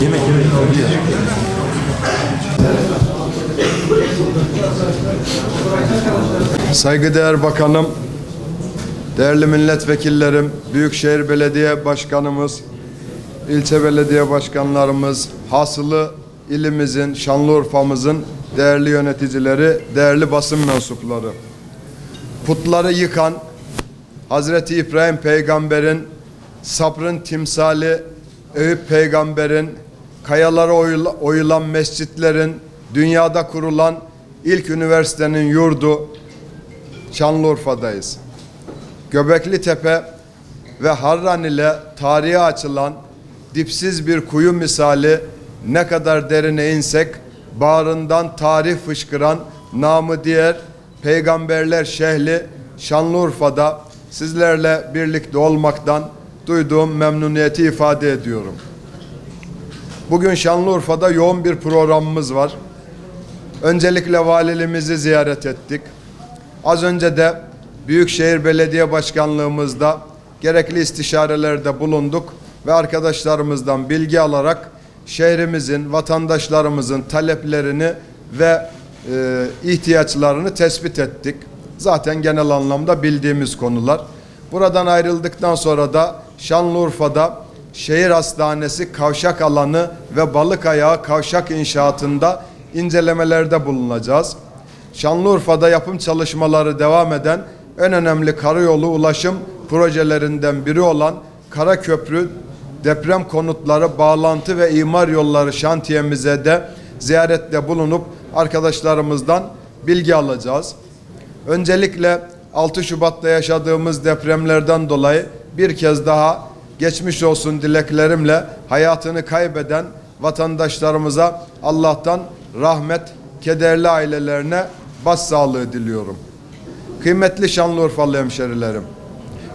Yemek. Saygıdeğer Bakanım, değerli milletvekillerim, Büyükşehir Belediye Başkanımız, ilçe belediye başkanlarımız, hasılı ilimizin, Şanlıurfa'mızın değerli yöneticileri, değerli basın mensupları. Putları yıkan Hazreti İbrahim Peygamber'in, sabrın timsali Eyüp Peygamber'in, kayalara oyulan mescitlerin, dünyada kurulan ilk üniversitenin yurdu Şanlıurfa'dayız. Göbekli Tepe ve Harran ile tarihe açılan dipsiz bir kuyu misali, ne kadar derine insek bağrından tarih fışkıran namı diğer peygamberler şehri Şanlıurfa'da sizlerle birlikte olmaktan duyduğum memnuniyeti ifade ediyorum. Bugün Şanlıurfa'da yoğun bir programımız var. Öncelikle valiliğimizi ziyaret ettik. Az önce de Büyükşehir Belediye Başkanlığımızda gerekli istişarelerde bulunduk ve arkadaşlarımızdan bilgi alarak şehrimizin, vatandaşlarımızın taleplerini ve ihtiyaçlarını tespit ettik. Zaten genel anlamda bildiğimiz konular. Buradan ayrıldıktan sonra da Şanlıurfa'da şehir hastanesi kavşak alanı ve Balıkayağı kavşak inşaatında incelemelerde bulunacağız. Şanlıurfa'da yapım çalışmaları devam eden en önemli karayolu ulaşım projelerinden biri olan Karaköprü deprem konutları, bağlantı ve imar yolları şantiyemize de ziyarette bulunup arkadaşlarımızdan bilgi alacağız. Öncelikle 6 Şubat'ta yaşadığımız depremlerden dolayı bir kez daha geçmiş olsun dileklerimle hayatını kaybeden vatandaşlarımıza Allah'tan rahmet, kederli ailelerine başsağlığı diliyorum. Kıymetli Şanlıurfalı hemşerilerim,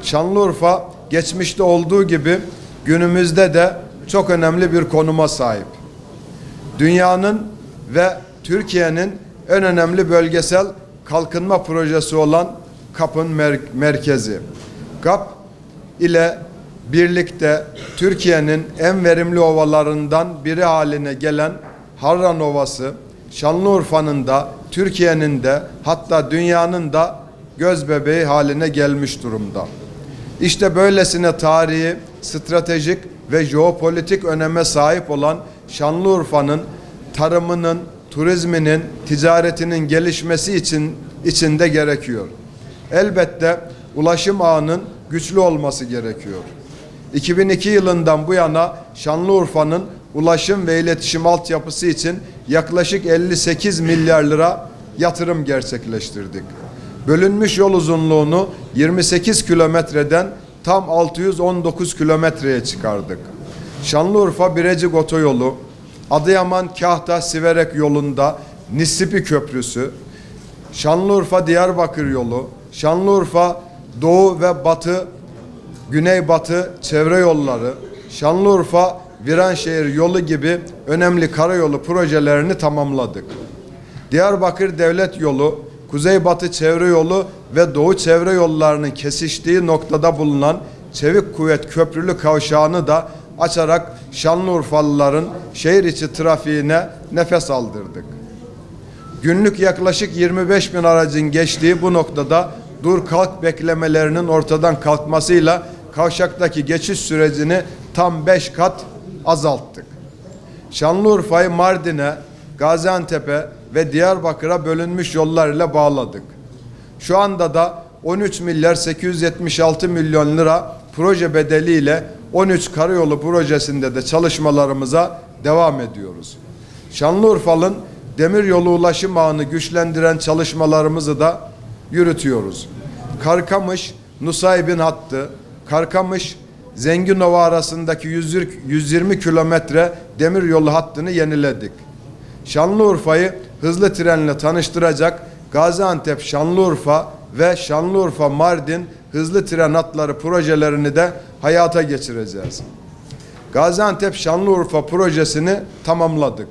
Şanlıurfa geçmişte olduğu gibi günümüzde de çok önemli bir konuma sahip. Dünyanın ve Türkiye'nin en önemli bölgesel kalkınma projesi olan GAP'ın merkezi. GAP ile birlikte Türkiye'nin en verimli ovalarından biri haline gelen Harran Ovası, Şanlıurfa'nın da, Türkiye'nin de, hatta dünyanın da gözbebeği haline gelmiş durumda. İşte böylesine tarihi, stratejik ve jeopolitik öneme sahip olan Şanlıurfa'nın tarımının, turizminin, ticaretinin gelişmesi için de gerekiyor. Elbette ulaşım ağının güçlü olması gerekiyor. 2002 yılından bu yana Şanlıurfa'nın ulaşım ve iletişim altyapısı için yaklaşık 58 milyar lira yatırım gerçekleştirdik. Bölünmüş yol uzunluğunu 28 kilometreden tam 619 kilometreye çıkardık. Şanlıurfa Birecik Otoyolu, Adıyaman Kahta Siverek yolunda Nisipi Köprüsü, Şanlıurfa Diyarbakır yolu, Şanlıurfa Doğu ve Batı, Güneybatı çevre yolları, Şanlıurfa Viranşehir yolu gibi önemli karayolu projelerini tamamladık. Diyarbakır Devlet Yolu, Kuzeybatı çevre yolu ve Doğu çevre yollarının kesiştiği noktada bulunan Çevik Kuvvet Köprülü Kavşağı'nı da açarak Şanlıurfalıların şehir içi trafiğine nefes aldırdık. Günlük yaklaşık 25 bin aracın geçtiği bu noktada dur kalk beklemelerinin ortadan kalkmasıyla kavşaktaki geçiş sürecini tam 5 kat azalttık. Şanlıurfa'yı Mardin'e, Gaziantep'e ve Diyarbakır'a bölünmüş yollar ile bağladık. Şu anda da 13 milyar 876 milyon lira proje bedeliyle 13 karayolu projesinde de çalışmalarımıza devam ediyoruz. Şanlıurfa'nın demiryolu ulaşım ağını güçlendiren çalışmalarımızı da yürütüyoruz. Karkamış Nusaybin hattı, Karkamış Zenginova arasındaki 120 kilometre demiryolu hattını yeniledik. Şanlıurfa'yı hızlı trenle tanıştıracak Gaziantep Şanlıurfa ve Şanlıurfa Mardin hızlı tren hatları projelerini de hayata geçireceğiz. Gaziantep Şanlıurfa projesini tamamladık.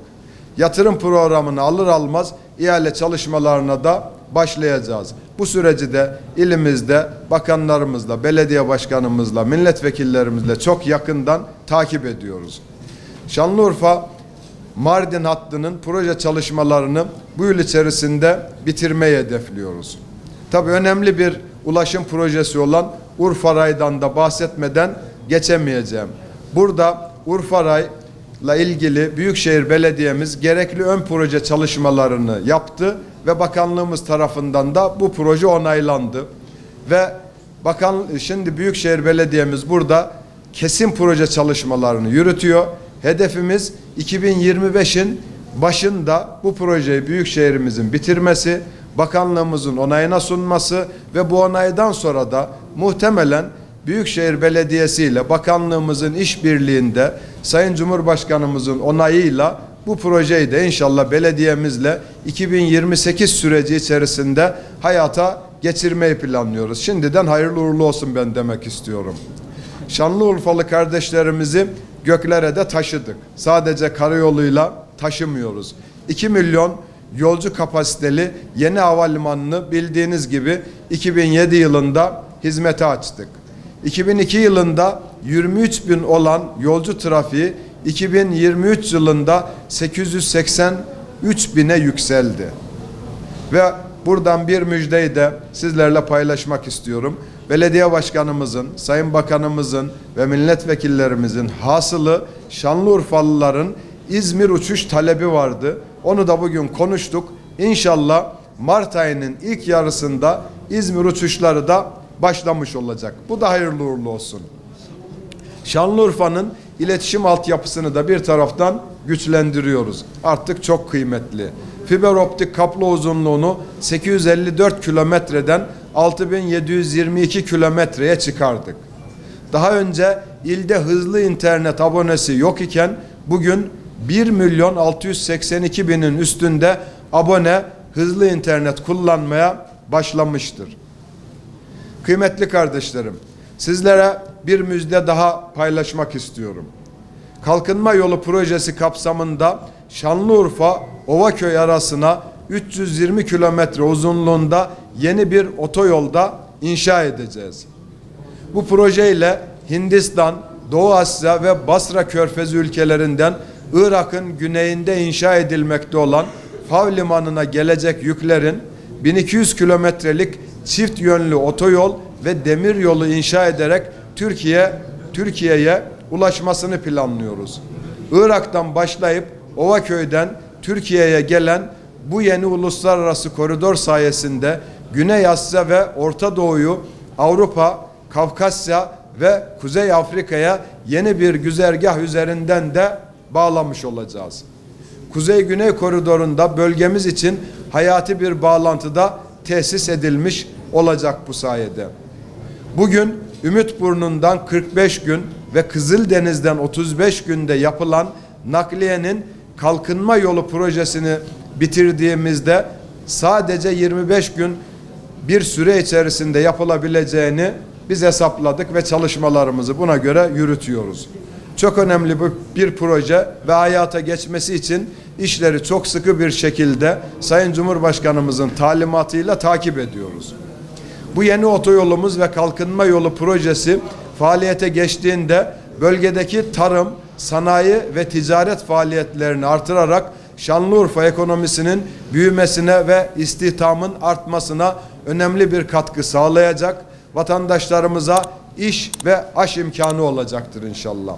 Yatırım programını alır almaz ihale çalışmalarına da başlayacağız. Bu süreci de ilimizde bakanlarımızla, belediye başkanımızla, milletvekillerimizle çok yakından takip ediyoruz. Şanlıurfa Mardin hattının proje çalışmalarını bu yıl içerisinde bitirmeyi hedefliyoruz. Tabii önemli bir ulaşım projesi olan Urfa Ray'dan da bahsetmeden geçemeyeceğim. Burada Urfa Ray'la ilgili Büyükşehir Belediye'miz gerekli ön proje çalışmalarını yaptı ve bakanlığımız tarafından da bu proje onaylandı. Ve şimdi Büyükşehir Belediye'miz burada kesin proje çalışmalarını yürütüyor. Hedefimiz 2025'in başında bu projeyi Büyükşehir'imizin bitirmesi, bakanlığımızın onayına sunması ve bu onaydan sonra da muhtemelen Büyükşehir Belediyesi ile bakanlığımızın işbirliğinde Sayın Cumhurbaşkanımızın onayıyla bu projeyi de inşallah belediyemizle 2028 süreci içerisinde hayata geçirmeyi planlıyoruz. Şimdiden hayırlı uğurlu olsun ben demek istiyorum. Şanlıurfalı kardeşlerimizi göklere de taşıdık. Sadece karayoluyla taşımıyoruz. 2 milyon yolcu kapasiteli yeni havalimanını bildiğiniz gibi 2007 yılında hizmete açtık. 2002 yılında 23 bin olan yolcu trafiği 2023 yılında 883 bine yükseldi. Ve buradan bir müjdeyi de sizlerle paylaşmak istiyorum. Belediye başkanımızın, sayın bakanımızın ve milletvekillerimizin hasılı Şanlıurfalıların İzmir uçuş talebi vardı. Onu da bugün konuştuk. İnşallah Mart ayının ilk yarısında İzmir uçuşları da başlamış olacak. Bu da hayırlı uğurlu olsun. Şanlıurfa'nın iletişim altyapısını da bir taraftan güçlendiriyoruz. Artık çok kıymetli. Fiber optik kablo uzunluğunu 854 kilometreden 6722 kilometreye çıkardık. Daha önce ilde hızlı internet abonesi yok iken bugün 1.682.000'in üstünde abone hızlı internet kullanmaya başlamıştır. Kıymetli kardeşlerim, sizlere bir müjde daha paylaşmak istiyorum. Kalkınma Yolu projesi kapsamında Şanlıurfa Ovaköy arasına 320 kilometre uzunluğunda yeni bir otoyolda inşa edeceğiz. Bu projeyle Hindistan, Doğu Asya ve Basra Körfezi ülkelerinden Irak'ın güneyinde inşa edilmekte olan Fav Limanı'na gelecek yüklerin 1200 kilometrelik çift yönlü otoyol ve demir yolu inşa ederek Türkiye'ye ulaşmasını planlıyoruz. Irak'tan başlayıp Ovaköy'den Türkiye'ye gelen bu yeni uluslararası koridor sayesinde Güney Asya ve Orta Doğu'yu Avrupa, Kafkasya ve Kuzey Afrika'ya yeni bir güzergah üzerinden de bağlamış olacağız. Kuzey-Güney koridorunda bölgemiz için hayati bir bağlantıda tesis edilmiş olacak bu sayede. Bugün Ümitburnu'ndan 45 gün ve Kızıldeniz'den 35 günde yapılan nakliyenin kalkınma yolu projesini bitirdiğimizde sadece 25 gün bir süre içerisinde yapılabileceğini biz hesapladık ve çalışmalarımızı buna göre yürütüyoruz. Çok önemli bir proje ve hayata geçmesi için işleri çok sıkı bir şekilde Sayın Cumhurbaşkanımızın talimatıyla takip ediyoruz. Bu yeni otoyolumuz ve kalkınma yolu projesi faaliyete geçtiğinde bölgedeki tarım, sanayi ve ticaret faaliyetlerini artırarak Şanlıurfa ekonomisinin büyümesine ve istihdamın artmasına önemli bir katkı sağlayacak, vatandaşlarımıza iş ve aş imkanı olacaktır inşallah.